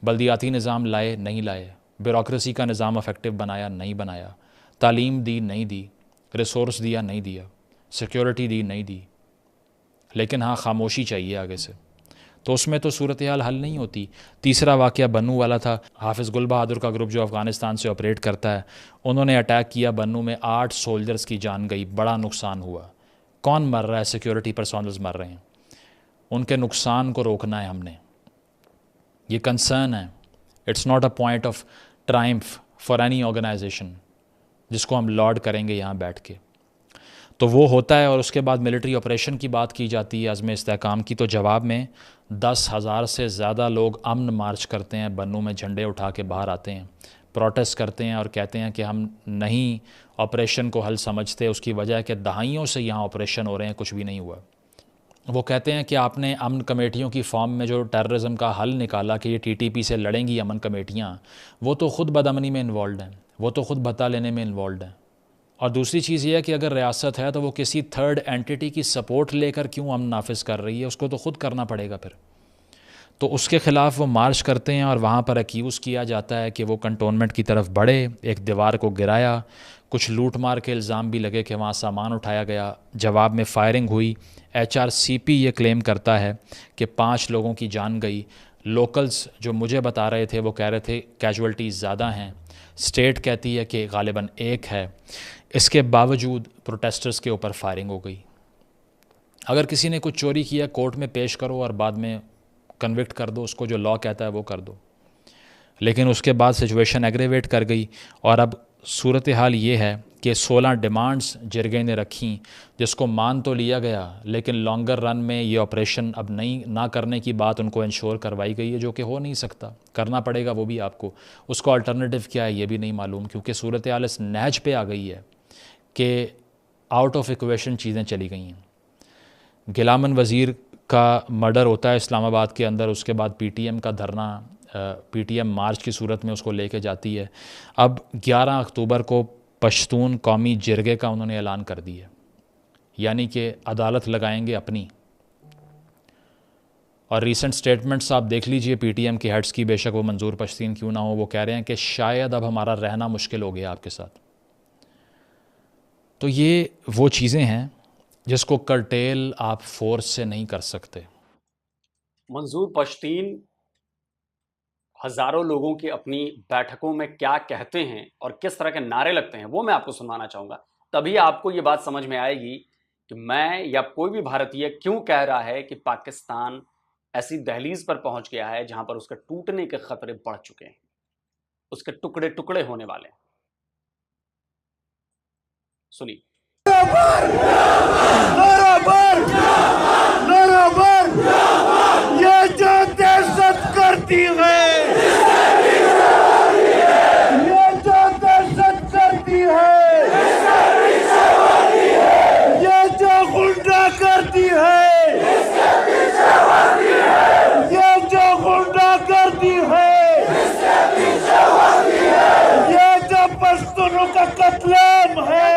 बल्दियाती निज़ाम लाए, नहीं लाए। ब्यूरोक्रेसी का निज़ाम इफेक्टिव बनाया, नहीं बनाया। तालीम दी, नहीं दी। रिसोर्स दिया, नहीं दिया। सिक्योरिटी दी, नहीं दी। लेकिन हाँ, खामोशी चाहिए आगे से, तो उसमें तो सूरत हाल हल नहीं होती। तीसरा वाक़या बन्नू वाला था। हाफिज़ गुल बहादुर का ग्रुप जो अफ़गानिस्तान से ऑपरेट करता है, उन्होंने अटैक किया बन्नू में, 8 सोल्जर्स की जान गई, बड़ा नुकसान हुआ। कौन मर रहा है? सिक्योरिटी पर्सनल्स मर रहे हैं। उनके नुकसान को रोकना है हमने, ये कंसर्न है। It's not a point of triumph for any organisation जिसको हम लॉर्ड करेंगे यहाँ बैठ के। तो वो होता है और उसके बाद मिलिट्री ऑपरेशन की बात की जाती है, अज़्म इस्तेहकाम की। तो जवाब में 10,000 से ज़्यादा लोग अमन मार्च करते हैं, बन्नू में झंडे उठा के बाहर आते हैं, प्रोटेस्ट करते हैं और कहते हैं कि हम नहीं ऑपरेशन को हल समझते। उसकी वजह है कि दहाइयों से यहाँ ऑपरेशन हो रहे हैं, कुछ भी नहीं हुआ। वो कहते हैं कि आपने अमन कमेटियों की फॉर्म में जो टेररिज्म का हल निकाला कि ये TTP से लड़ेंगी अमन कमेटियाँ, वो तो ख़ुद बदअमनी में इन्वॉल्व हैं, वो तो ख़ुद भत्ता लेने में इन्वॉल्व हैं। और दूसरी चीज़ ये है कि अगर रियासत है तो वो किसी थर्ड एंटिटी की सपोर्ट लेकर क्यों अमन नाफिज कर रही है? उसको तो ख़ुद करना पड़ेगा फिर। तो उसके ख़िलाफ़ वो मार्च करते हैं और वहाँ पर एक्यूज़ किया जाता है कि वो कंटोनमेंट की तरफ बढ़े, एक दीवार को गिराया, कुछ लूट मार के इल्ज़ाम भी लगे कि वहाँ सामान उठाया गया। जवाब में फायरिंग हुई। HRCP ये क्लेम करता है कि 5 लोगों की जान गई। लोकल्स जो मुझे बता रहे थे वो कह रहे थे कैजुअल्टीज़ ज़्यादा हैं। स्टेट कहती है कि गालिबन 1 है। इसके बावजूद प्रोटेस्टर्स के ऊपर फायरिंग हो गई। अगर किसी ने कुछ चोरी किया, कोर्ट में पेश करो और बाद में कन्विक्ट कर दो, उसको जो लॉ कहता है वो कर दो। लेकिन उसके बाद सिचुएशन एग्रेवेट कर गई और अब सूरत हाल ये है कि 16 डिमांड्स जिरगे ने रखी, जिसको मान तो लिया गया, लेकिन लॉन्गर रन में ये ऑपरेशन अब नहीं ना करने की बात उनको इंश्योर करवाई गई है, जो कि हो नहीं सकता, करना पड़ेगा वो भी आपको। उसका अल्टरनेटिव क्या है ये भी नहीं मालूम, क्योंकि सूरत हाल इस नहज पे आ गई है कि आउट ऑफ इक्वेशन चीज़ें चली गई हैं। गिलामन वज़ीर का मर्डर होता है इस्लामाबाद के अंदर, उसके बाद PTM का धरना, PTM मार्च की सूरत में उसको लेके जाती है। अब 11 अक्टूबर को पश्तून कौमी जिरगे का उन्होंने ऐलान कर दिया, यानी कि अदालत लगाएंगे अपनी। और रीसेंट स्टेटमेंट्स आप देख लीजिए PTM के हेड्स की, बेशक वो मंजूर पश्तीन क्यों ना हो, वो कह रहे हैं कि शायद अब हमारा रहना मुश्किल हो गया आपके साथ। तो ये वो चीज़ें हैं जिसको कर्टेल आप फोर्स से नहीं कर सकते। मंजूर पश्तीन हजारों लोगों की अपनी बैठकों में क्या कहते हैं और किस तरह के नारे लगते हैं वो मैं आपको सुनवाना चाहूंगा, तभी आपको ये बात समझ में आएगी कि मैं या कोई भी भारतीय क्यों कह रहा है कि पाकिस्तान ऐसी दहलीज पर पहुंच गया है जहां पर उसके टूटने के खतरे बढ़ चुके हैं, उसके टुकड़े टुकड़े होने वाले हैं। सुनिए। ये जो दहशत करती है, ये जो दहशत करती है, ये जो गुंडा करती है, ये जो गुंडा करती है, ये जो पश्तूनों का कत्लेआम है,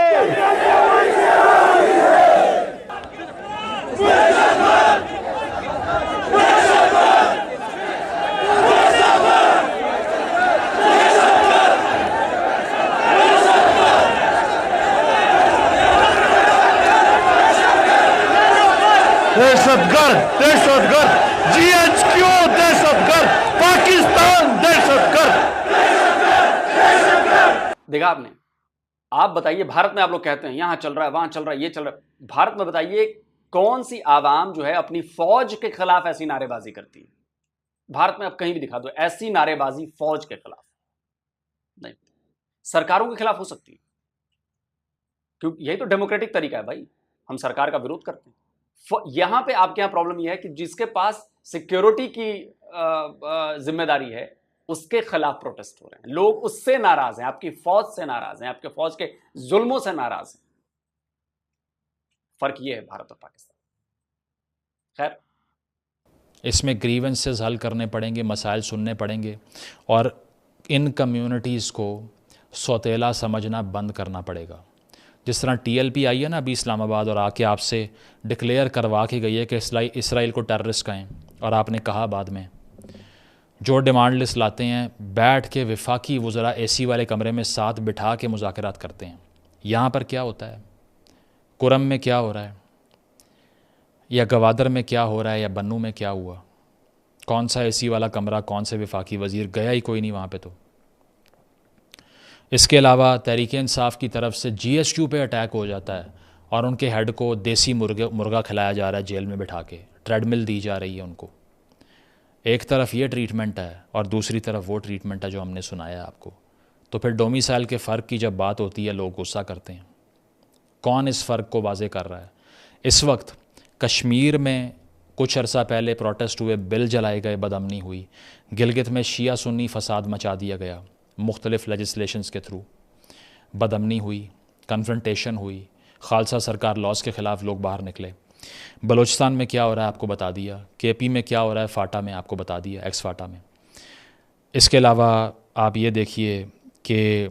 दहशतगर्द, GHQ दहशतगर्द, पाकिस्तान दहशतगर्द। देखा आपने? आप बताइए, भारत में आप लोग कहते हैं यहां चल रहा है, वहां चल रहा है, ये चल रहा है। भारत में बताइए कौन सी आवाम जो है अपनी फौज के खिलाफ ऐसी नारेबाजी करती है? भारत में आप कहीं भी दिखा दो ऐसी नारेबाजी फौज के खिलाफ नहीं। सरकारों के खिलाफ हो सकती है, क्योंकि यही तो डेमोक्रेटिक तरीका है भाई, हम सरकार का विरोध करते हैं। यहां पे आपके यहां प्रॉब्लम यह है कि जिसके पास सिक्योरिटी की जिम्मेदारी है उसके खिलाफ प्रोटेस्ट हो रहे हैं लोग, उससे नाराज हैं, आपकी फौज से नाराज हैं, आपके फौज के जुल्मों से नाराज हैं। फर्क यह है भारत और पाकिस्तान। खैर, इसमें ग्रीवेंसेस हल करने पड़ेंगे, मसाइल सुनने पड़ेंगे और इन कम्युनिटीज़ को सौतेला समझना बंद करना पड़ेगा। जिस तरह TLP आई है ना अभी इस्लामाबाद और आके आपसे डिक्लेयर करवा के गई है कि इसराइल को टेररिस्ट कहें, और आपने कहा बाद में जो डिमांड लिस्ट लाते हैं बैठ के वफाकी वज़रा AC वाले कमरे में साथ बिठा के मुज़ाकरात करते हैं। यहाँ पर क्या होता है, कुरम में क्या हो रहा है, या गवादर में क्या हो रहा है, या बन्नू में क्या हुआ, कौन सा AC वाला कमरा, कौन से वफाकी वज़ीर, गया ही कोई नहीं वहाँ पे। तो इसके अलावा तहरीक इंसाफ की तरफ से GHQ पे अटैक हो जाता है और उनके हेड को देसी मुर्गा खिलाया जा रहा है जेल में बिठा के, ट्रेडमिल दी जा रही है उनको। एक तरफ ये ट्रीटमेंट है और दूसरी तरफ वो ट्रीटमेंट है जो हमने सुनाया आपको। तो फिर डोमिसाइल के फ़र्क की जब बात होती है लोग गुस्सा करते हैं। कौन इस फ़र्क को वाज़े कर रहा है? इस वक्त कश्मीर में कुछ अरसा पहले प्रोटेस्ट हुए, बिल जलाए गए, बदअमनी हुई। गिलगित में शिया सुन्नी फसाद मचा दिया गया, मुख्तलिफ़ लेजिस्लेशंस के थ्रू बदअमनी हुई, कन्फ्रंटेशन हुई, खालसा सरकार लॉस के ख़िलाफ़ लोग बाहर निकले। बलूचिस्तान में क्या हो रहा है आपको बता दिया, KP में क्या हो रहा है, फाटा में आपको बता दिया, एक्स फाटा में। इसके अलावा आप ये देखिए कि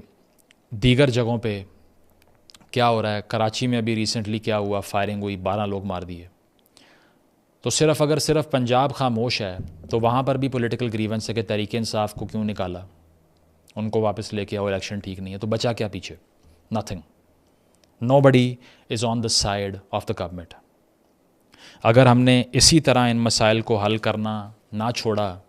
दीगर जगहों पे क्या हो रहा है। कराची में अभी रिसेंटली क्या हुआ, फायरिंग हुई, 12 लोग मार दिए। तो अगर सिर्फ पंजाब खामोश है तो वहाँ पर भी पॉलिटिकल ग्रीवेंस है कि तहरीक इंसाफ को क्यों निकाला, उनको वापस लेके आओ, इलेक्शन ठीक नहीं है। तो बचा क्या पीछे? Nothing. Nobody is on the side of the government. अगर हमने इसी तरह इन मसाइल को हल करना ना छोड़ा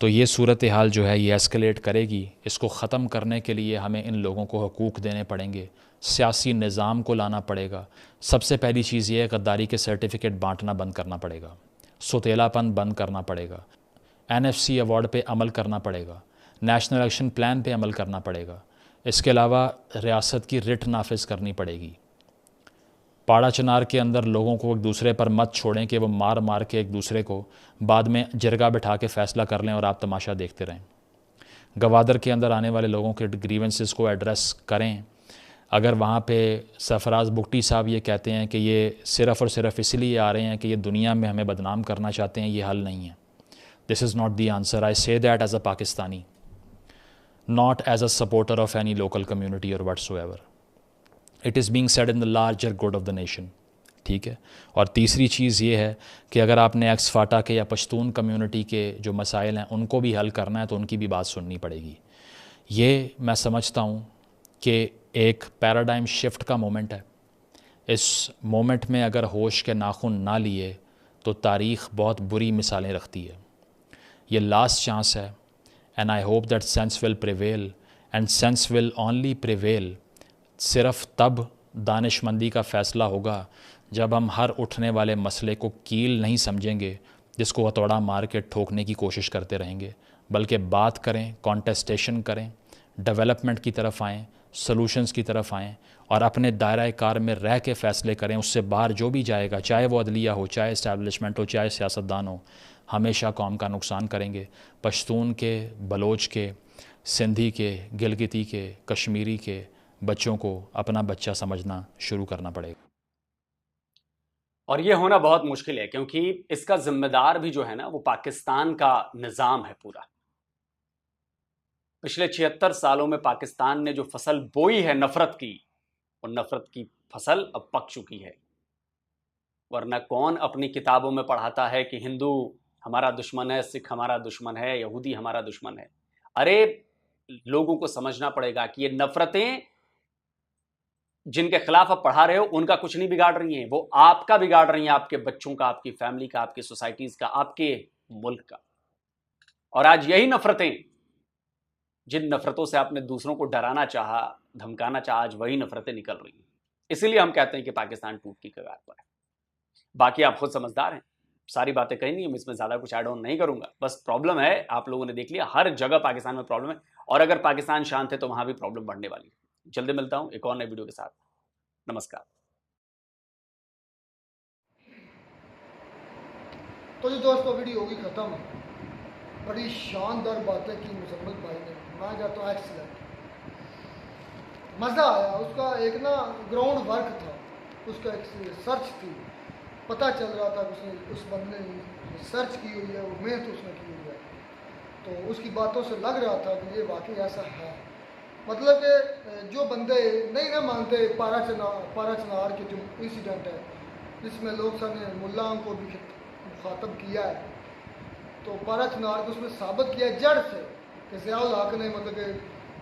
तो ये सूरत हाल जो है ये एस्केलेट करेगी। इसको ख़त्म करने के लिए हमें इन लोगों को हकूक़ देने पड़ेंगे, सियासी निज़ाम को लाना पड़ेगा। सबसे पहली चीज़ ये है गद्दारी के सर्टिफिकेट बांटना बंद करना पड़ेगा, सौतेलापन बंद करना पड़ेगा, NFC अवार्ड पे अमल करना पड़ेगा, नेशनल एक्शन प्लान पे अमल करना पड़ेगा। इसके अलावा रियासत की रिट नाफिज करनी पड़ेगी। पाड़ा चनार के अंदर लोगों को एक दूसरे पर मत छोड़ें कि वो मार मार के एक दूसरे को बाद में जरगा बिठा के फ़ैसला कर लें और आप तमाशा देखते रहें। गवादर के अंदर आने वाले लोगों के ग्रीवेंसेस को एड्रेस करें। अगर वहाँ पे सरफराज बुगटी साहब ये कहते हैं कि ये सिर्फ़ और सिर्फ इसलिए आ रहे हैं कि ये दुनिया में हमें बदनाम करना चाहते हैं, ये हल नहीं है। This is not the answer. I say that as a Pakistani, not as a supporter of any local community or whatsoever. It is being said in the larger good of the nation. ठीक है। और तीसरी चीज़ ये है कि अगर आपने x फाटा के या पश्तून कम्युनिटी के जो मसाइल हैं उनको भी हल करना है तो उनकी भी बात सुननी पड़ेगी। ये मैं समझता हूँ कि एक पैराडाइम शिफ्ट का मोमेंट है। इस मोमेंट में अगर होश के नाखून ना लिए तो तारीख़ बहुत बुरी मिसालें रखती है। ये लास्ट चांस है and I hope that sense will prevail and sense will only prevail। सिर्फ तब दानिशमंदी का फ़ैसला होगा जब हम हर उठने वाले मसले को कील नहीं समझेंगे जिसको हथौड़ा मार के ठोकने की कोशिश करते रहेंगे, बल्कि बात करें, कॉन्टेस्टेशन करें, डेवलपमेंट की तरफ आएँ, सॉल्यूशंस की तरफ आएँ और अपने दायरा कार में रह के फ़ैसले करें। उससे बाहर जो भी जाएगा, चाहे वो अदलिया हो, चाहे इस्टेब्लिशमेंट हो, चाहे सियासतदान हो, हमेशा कौम का नुकसान करेंगे। पश्तून के, बलोच के, सिंधी के, गिलगिती के, कश्मीरी के बच्चों को अपना बच्चा समझना शुरू करना पड़ेगा। और ये होना बहुत मुश्किल है, क्योंकि इसका जिम्मेदार भी जो है ना, वो पाकिस्तान का निज़ाम है पूरा। पिछले 76 सालों में पाकिस्तान ने जो फसल बोई है नफरत की, और नफरत की फसल अब पक चुकी है। वरना कौन अपनी किताबों में पढ़ाता है कि हिंदू हमारा दुश्मन है, सिख हमारा दुश्मन है, यहूदी हमारा दुश्मन है। अरे लोगों को समझना पड़ेगा कि ये नफरतें जिनके खिलाफ आप पढ़ा रहे हो उनका कुछ नहीं बिगाड़ रही हैं, वो आपका बिगाड़ रही हैं, आपके बच्चों का, आपकी फैमिली का, आपकी सोसाइटीज का, आपके मुल्क का। और आज यही नफरतें, जिन नफरतों से आपने दूसरों को डराना चाहा, धमकाना चाहा, आज वही नफरतें निकल रही हैं। इसीलिए हम कहते हैं कि पाकिस्तान टूट की कगार पर है। बाकी आप खुद समझदार हैं, सारी बातें कही नहीं, मैं इसमें ज्यादा कुछ ऐड ऑन नहीं करूंगा। बस प्रॉब्लम है, आप लोगों ने देख लिया, हर जगह पाकिस्तान में प्रॉब्लम है, और अगर पाकिस्तान शांत है तो वहां भी प्रॉब्लम बढ़ने वाली है। जल्दी मिलता हूं एक और नए वीडियो के साथ। नमस्कार। तो जी दोस्तों, वीडियो होगी ख़त्म। बड़ी शानदार बातें की मुजम्मिल भाई ने, मैं कहता हूँ एक्सीलेंट, मज़ा आया। उसका एक ना ग्राउंड वर्क था, उसका एक सर्च थी, पता चल रहा था कि उसने, उस बंदे ने सर्च की हुई है, वो मेहनत उसने की हुई है। तो उसकी बातों से लग रहा था कि ये वाकई ऐसा है। मतलब कि जो बंदे नहीं ना मानते पारा चनार के जो इंसिडेंट है, जिसमें लोग सब ने मुल्लाओं को भी मुखातब किया है, तो पारा चनार को उसमें साबित किया जड़ से कि ज़ियाउल हक ने, मतलब कि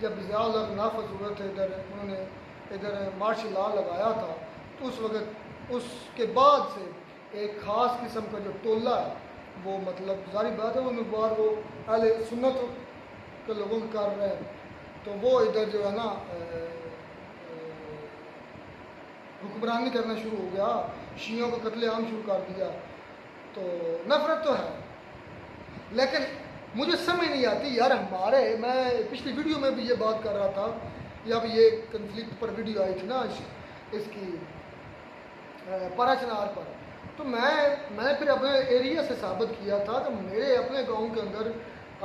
जब ज़ियाउल हक नाफज हुए थे, इधर उन्होंने इधर मार्शल लॉ लगाया था, तो उस वक्त उसके बाद से एक ख़ास किस्म का जो टोला है, वो मतलब जारी बात है, वो बार वो अहले सुन्नत के लोगों को कर रहे हैं, तो वो इधर जो है ना हुक्मरानी करना शुरू हो गया, शियों को कत्लेआम शुरू कर दिया। तो नफरत तो है, लेकिन मुझे समझ नहीं आती यार हमारे, मैं पिछली वीडियो में भी ये बात कर रहा था, जब ये कन्फ्लिक्ट पर वीडियो आई थी ना इसकी पारा चनार पर, तो मैंने फिर अपने एरिया से साबित किया था कि मेरे अपने गांव के अंदर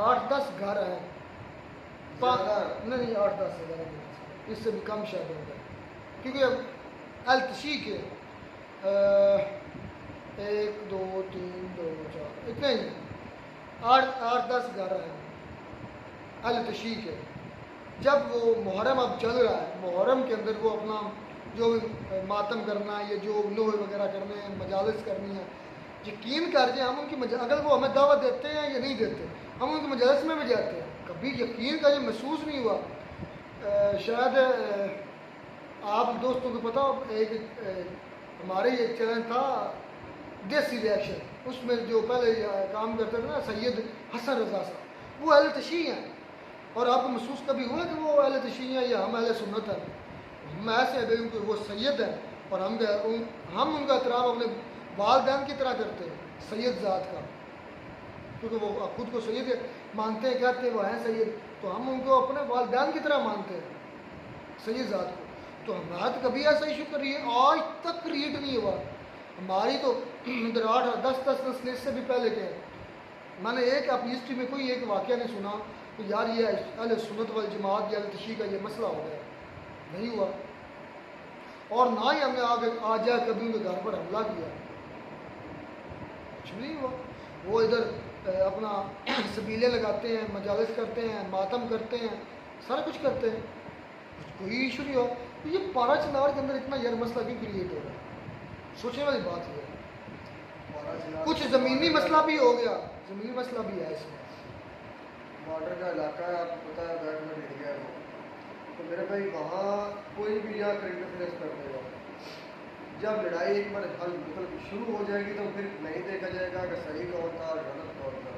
8-10 घर हैं, नहीं 8-10 से ज़्यादा, इससे भी कम शायद होगा, क्योंकि अब अलतशी के 1 2 3 2 4 इतने ही 8-10 घर हैं अलतशी के। जब वो मुहर्रम अब चल रहा है, मुहर्रम के अंदर वो अपना जो भी मातम करना है, ये जो लोहे वगैरह करने हैं, मजालिस करनी है, यकीन कर जाए हम उनकी अगर वो हमें दावत देते हैं या नहीं देते, हम उनकी मजालिस में भी जाते हैं, कभी यकीन का ये महसूस नहीं हुआ। शायद आप दोस्तों को पता हो, एक हमारे एक चैनल था देसी रिएक्शन, उसमें जो पहले काम करते थे ना सैयद हसन रजा साहब, वो अहले तशी हैं, और आपको महसूस कभी हुआ कि वो अहले तशी हैं या हम अहले सुन्नत हैं? हम ऐसे हैं कि वो सैयद हैं, और हम उनका एहतराम अपने वालदैन की तरह करते हैं, सैयद ज़ात का, क्योंकि वो खुद को सैयद मानते हैं, कहते हैं वो हैं सैयद, तो हम उनको अपने वालदैन की तरह मानते हैं सैयद ज़ात को। तो हमारा तो कभी ऐसा इशू करिए आज तक क्रिएट नहीं हुआ। हमारी तो इधर 8-10 नस्लें से भी पहले के हैं। मैंने एक अपनी हिस्ट्री में कोई एक वाक़या नहीं सुना कि यार ये अहले सुन्नत वल जमात या तशी का ये मसला हो गया, नहीं हुआ। और ना ही हमने आगे आ जाए कभी उनके घर पर हमला किया, कुछ नहीं हुआ। वो इधर अपना सबीले लगाते हैं, मजालिस करते हैं, मातम करते हैं, सारा कुछ करते हैं, कोई इशू नहीं हुआ। तो ये पारा चनार के अंदर इतना यार मसला क्यों क्रिएट हो रहा है? सोचने वाली बात है। कुछ ज़मीनी मसला भी हो गया, ज़मीनी मसला भी है इसमें। बॉर्डर का इलाका है, आपको पता है, बैक में एरिया है वो, तो मेरे भाई वहाँ कोई भी यहाँ इंटरफेरेंस कर देगा। जब लड़ाई एक बार हल मतलब शुरू हो जाएगी तो फिर नहीं देखा जाएगा कि सही कौन था और गलत कौन था।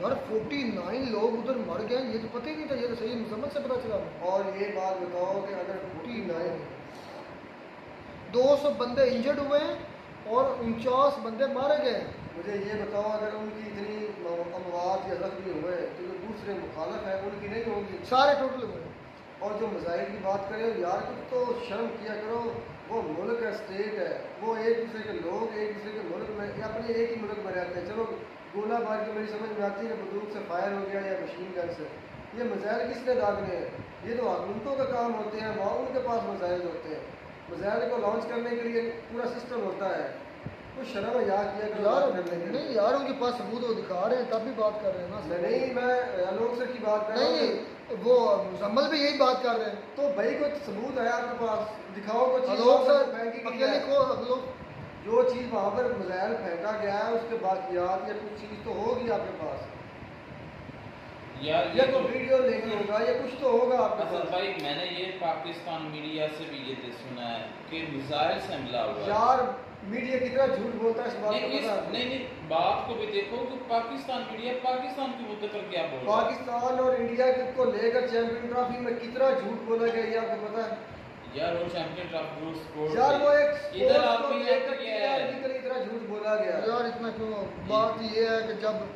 यार 49 लोग उधर मर गए, ये तो पता ही नहीं था, ये तो सही मुसम्मत से पता चला। और ये बात बताओ कि अगर 49 200 बंदे इंजर्ड हुए हैं और 49 बंदे मारे गए। मुझे ये बताओ, अगर उनकी इतनी अमवात या जख्मी हुए तो जो दूसरे मुखालफ हैं उनकी नहीं होगी? सारे टोटल हुए। और जो मसाइल की बात करें यार, कुछ तो शर्म किया करो। वो मुल्क है, स्टेट है, वो एक दूसरे के लोग एक दूसरे के मुल्क में या अपने एक ही मुल्क में रहते हैं। चलो गोला बार की मेरी समझ में आती है कि बंदूक से फायर हो गया या मशीन गन से, ये मसाइल किसने दागने हैं? ये तो हुकूमतों का काम होते हैं, वहाँ उनके पास मसाइल होते हैं। मसाइल को लॉन्च करने के लिए पूरा सिस्टम होता है। कुछ शर्म है यार किया करो यार बात करने के लिए। नहीं यार, उनके पास सबूत वो दिखा रहे हैं तब भी बात कर रहे हैं ना। नहीं, मैं आलोक सर की बात कर रहा हूँ। नहीं, वो मुजम्मल भी यही बात कर रहे हैं। तो भाई कोई सबूत है आपके पास, दिखाओ कुछ चीज़। आलोक सर फेंकी गई अकेले है। को आलोक, जो चीज़ वहाँ पर मिसाइल फेंका गया है उसके बाकियात या कुछ चीज़ तो होगी आपके पास, यार या ये कोई वीडियो लिंक होगा या कुछ तो होगा आपके असल पास। भाई मैंने ये पाकिस्तान मीडिया से भी ये सुना है कि मिसाइल से हमला हुआ है। यार मीडिया कितना झूठ बोलता है इस बात को पता है? नहीं बात को भी देखो कि पाकिस्तान मीडिया पाकिस्तान के मुद्दे पर क्या बोल रहा है। पाकिस्तान और इंडिया को लेकर चैंपियन ट्रॉफी में कितना झूठ बोला गया ये आपको पता है? यार वो चैंपियन ट्रॉफी स्पोर्ट यार वो एक इधर स्पोर्ट्स आप को भी लेकर ये है इतना झूठ बोला गया। यार इतना क्यों? बात ये है कि जब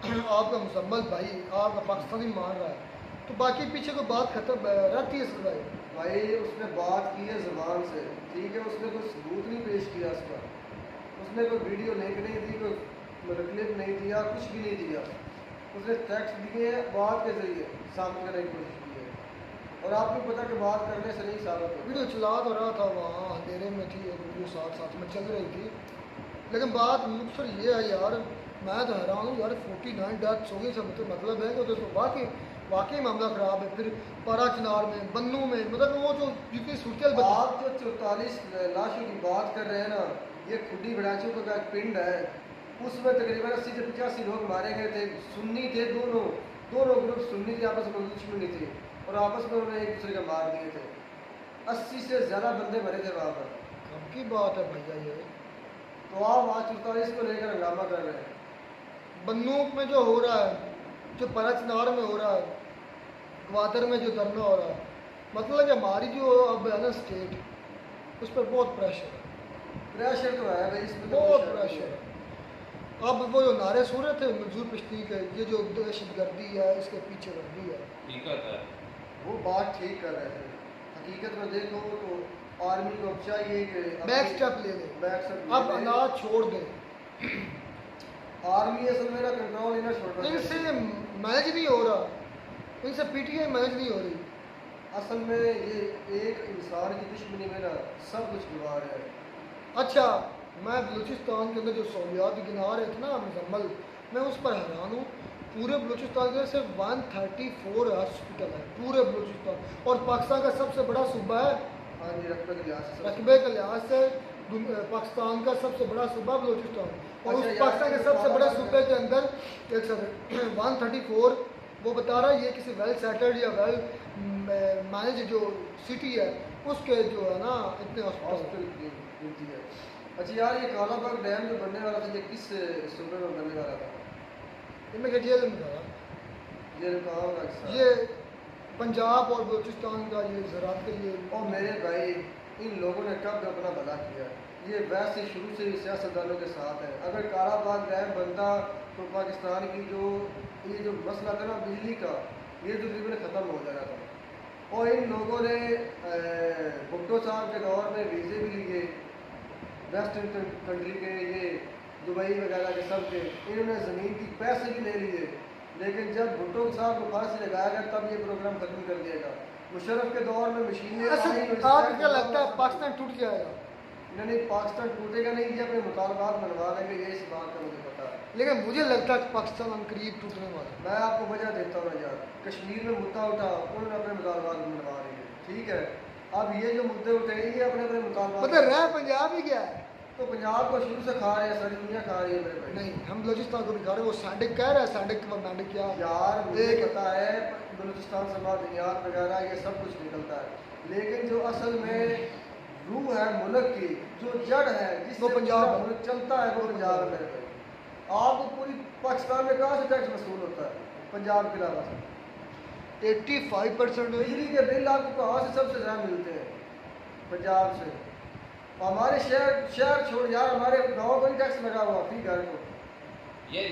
आपका मुजम्मल भाई आपका पाकिस्तानी मान रहा है तो बाकी पीछे को बात खत्म रहती है सर भाई। भाई उसने बात की है ज़बान से, ठीक है, उसने कोई सबूत नहीं पेश किया उसका, उसने कोई वीडियो लिंक नहीं दी, कोई क्लिप नहीं दिया, कुछ भी नहीं दिया। उसने टेक्स्ट दिए हैं बात के ज़रिए साबित करने की कोशिश की है। और आपको पता कि बात करने से नहीं साबित होती। वीडियो चला तो रहा था, वहाँ अंधेरे में थी, एक वीडियो साथ साथ में चल रही थी, लेकिन बात मुख्तर ये है यार, मैं तो हैरान हूँ यार। 49 डेथ्स हो गई से मतलब है कि तो वाकई मामला ख़राब है। फिर पारा चिनार में, बन्नू में, मतलब वो जो जितनी सूरत आप जो 44 लाशों की बात कर रहे हैं ना, ये खुडी बड़ाचों का एक पिंड है, उसमें तकरीबन 80 से 85 लोग मारे गए थे। सुन्नी थे, दोनों ग्रुप सुन्नी थे, आपस में दुश्मनी थी और आपस में उन्होंने एक दूसरे को मार दिए थे। 80 से ज़्यादा बंदे मरे थे वहाँ पर। कब की बात है भैया ये? तो आप आज 44 को लेकर हंगामा कर रहे हैं। बन्नूक में जो हो रहा है, जो पारा चिनार में हो रहा है, ग्वादर में जो धरना हो रहा है, मतलब कि हमारी जो अब है ना स्टेट, उस पर बहुत प्रेशर है। प्रेशर तो है भाई, इसमें तो बहुत कोई शक नहीं प्रेशर है। अब वो जो नारे सुन रहे थे मंजूर पिछली के, ये जो दहशतगर्दी है इसके पीछे वर्दी है, हकीकत है। वो बात ठीक कर रहे थे। हकीकत में देखो तो आर्मी को अब चाहिए कि बैक स्टेप ले लें, बैक स्टेप अब अनाज छोड़ दें। आर्मी असल में ना कंट्रोल इन्हें छोड़ना इनसे चाहिए। मैनेज नहीं हो रहा, इनसे पीटीआई मैनेज नहीं हो रही। असल में ये एक इंसान की दुश्मनी में ना सब कुछ गिवा रहे हैं। अच्छा, मैं बलूचिस्तान के अंदर जो सहूलियात गिना रहे थे ना मुजम्मल, मैं उस पर हैरान हूँ। पूरे बलूचिस्तान के अंदर सिर्फ 134 हॉस्पिटल है पूरे बलूचिस्तान, और पाकिस्तान का सबसे बड़ा सूबा है। हाँ जी, रकबे के लिहाज से रकबे के लिहाज से पाकिस्तान का सबसे बड़ा सूबा बलूचिस्तान, और उस अच्छा, पाकिस्तान के सबसे बड़े सूबे के अंदर 134 वो बता रहा है ये किसी वेल सेटल्ड या वेल मैनेज जो सिटी है उसके जो है ना इतने हॉस्पिटल। हॉस्पिटल मिलती है। अच्छा यार, ये कालाबाग डैम जो बनने वाला था ये किस सूबे में बनने वाला था? इनमें के जेल में था ये कहाँ होगा हिस्सा? ये पंजाब और बलूचिस्तान का ये ज़राअत के लिए। और मेरे भाई, इन लोगों ने कब अपना भला किया? ये वैसे शुरू से ही सियासतदानों के साथ है। अगर कालाबाग डैम बनता तो पाकिस्तान की ये जो मसला था ना बिजली का, ये तकरीबन ख़त्म हो जाना था। और इन लोगों ने भुट्टो साहब के दौर में वीज़े भी लिए वेस्टर्न कंट्री के, ये दुबई वगैरह के सब के, इन्होंने ज़मीन की पैसे भी ले लिए। लेकिन जब भुट्टो साहब को फांसी लगाया गया तब ये प्रोग्राम ख़त्म कर दिया गया। मुशर्रफ के दौर में मशीनें आपको क्या लगता है पाकिस्तान टूट जाएगा? नहीं, पाकिस्तान टूटेगा नहीं, ये अपने मुतालबात मनवा देंगे, ये इस बात का मुझे पता है। लेकिन मुझे लगता है कि पाकिस्तान करीब टूटने वाला है। मैं आपको वजह देता हूँ यार, कश्मीर में मुद्दा उठा, उन्होंने अपने मुतालबात मनवा लिए, ठीक है। अब ये जो मुद्दे उठे ये अपने अपने मुतालबात, मतलब रह पंजाब ही गया है। तो पंजाब को शुरू से खा रहे हैं, सारी दुनिया खा रही है मेरे भाई। नहीं, हम बलूचिस्तान को भी खा रहे हैं। वो सैंडिक कह रहा है, सैंडिक का मैंडिक क्या यार मुझे एक पता है बलूचिस्तान से मादनियात वगैरह ये सब कुछ निकलता है, लेकिन जो असल में रूह है मुल्क की, जो जड़ है जिससे वो पंजाब पूरा है। मुल्क चलता है, वो पंजाब है मेरे भाई। आपको पूरी पाकिस्तान में कहाँ से टैक्स वसूल होता है? पंजाब के अलावा 85% बिजली के बिल आपको कहाँ से सबसे ज़्यादा मिलते हैं? पंजाब से। हमारे शहर छोड़ यार, हमारे गाँव को ही टैक्स लगा हुआ फी घर को। ये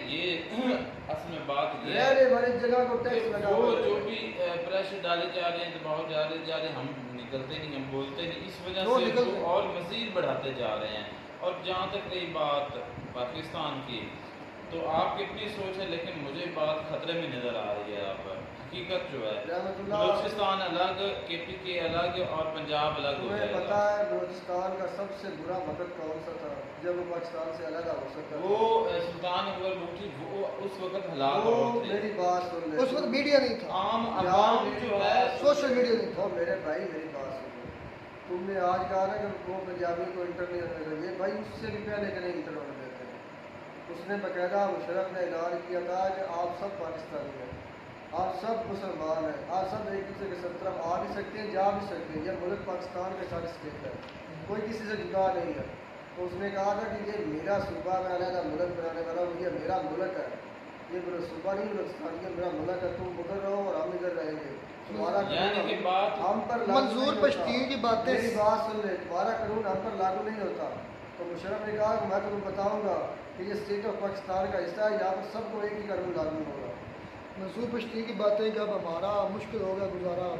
असल में बात ये है रहने वाली जगह को टैक्स लगा वो हुआ जो है। भी प्रेशर प्रेशर डाले जा रहे हैं, दबाव डाले जा रहे हैं, हम निकलते नहीं, हम बोलते नहीं, इस वजह वो से निकल वो रहे। और मज़ीद बढ़ाते जा रहे हैं। और जहाँ तक रही बात पाकिस्तान की, तो आपकी अपनी सोच है, लेकिन मुझे बात खतरे में नज़र आ रही है यहाँ पर। हकीकत जो है, रहमतुल्लाह, बलूचिस्तान अलग, KPK अलग और पंजाब अलग हो तुम्हें पता जाएगा। है बलूचिस्तान का सबसे बुरा वक्त कौन सा था जब वो पाकिस्तान से अलग हो सकता था? वो सुल्तान अकबर बूटी, वो उस वक्त हालात वो और थे। मेरी बात सुन ले। उस वक्त मीडिया नहीं था, आम यार, आवाम मेरी जो है, बात सुन सोशल ले। मीडिया नहीं था। वो मेरे भाई मेरी बात सुन लो। तुमने आज कहा ना कि वो पंजाबी को इंटर नहीं होने देंगे, भाई उससे भी पहले के नहीं इंटर होने देते हैं। उसने बाकायदा मुशर्रफ ने ऐलान किया था कि आप सब पाकिस्तानी हैं, आप सब मुसलमान हैं, आप सब एक दूसरे के सब तरफ आ भी सकते हैं, जा भी सकते हैं। यह मुल्क पाकिस्तान के साथ स्टेट है, कोई किसी से जुदा नहीं है। तो उसने कहा था कि ये मेरा सूबा, मैं अलग मुल्क बनाने वाला हूँ, ये मेरा मुल्क है, ये मेरा सूबा नहीं बलूचिस्तान, ये मेरा मुल्क है। तुम उधर रहो और हम इधर रहेंगे। तुम्हारा यानी कि बात हम पर लागू मंजूर नहीं होता। पश्तीन की बातें- मेरी बात सुन ले, तुम्हारा कानून हम पर लागू नहीं होता। तो मुशर्रफ ने कहा कि मैं तुम्हें बताऊंगा कि ये स्टेट ऑफ पाकिस्तान का हिस्सा है, यहाँ पर सबको एक ही कानून लागू होगा। मंसूर पश्तीन की बातें कि अब हमारा मुश्किल हो गया गुजारा,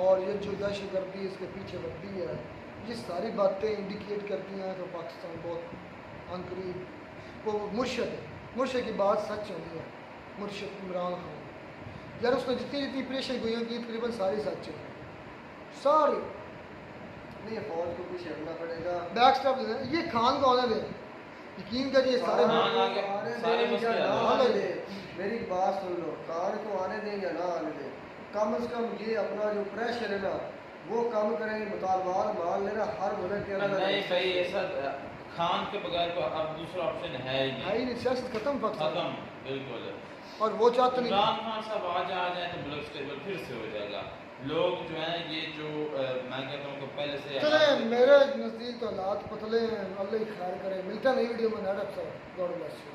और ये जो दहशतगर्दी इसके पीछे बढ़ती है, ये सारी बातें इंडिकेट करती हैं कि पाकिस्तान बहुत अनकरीब वो मुर्शद की बात सच होनी है। मुर्शद इमरान खान यार, उसने जितनी जितनी प्रेशर गोइयाँ की तकरीबन सारी सच है, सारी। नहीं, फौज को कुछ करना पड़ेगा। बैक स्टॉप ये खान का ऑनर है, यकीन करिए सारे खान आगे आने सारे दें या मसले ना हल आने दें, मेरी बात सुन लो। खान को आने दें या ना आने दें, कम से कम ये अपना जो प्रेशर है ना वो कम करें। मुतालबात मान लेना हर मुल्क के अलग नहीं भाई, ऐसा खान के बगैर तो अब दूसरा ऑप्शन है ही है ही नहीं, नहीं, सियासत खत्म पाकिस्तान, खत्म बिल्कुल। और वो चाहते नहीं। इमरान खान साहब आज आ जाए तो मुल्क स्टेबल फिर से हो जाएगा। लोग जो हैं ये जो मैं कहता हूँ कि पहले से चले मेरे नज़दीक तो हालात पतले हैं, अल्लाह ही खैर करे। मिलता नहीं वीडियो में, नैट अफसर, गॉड ब्लेस यू।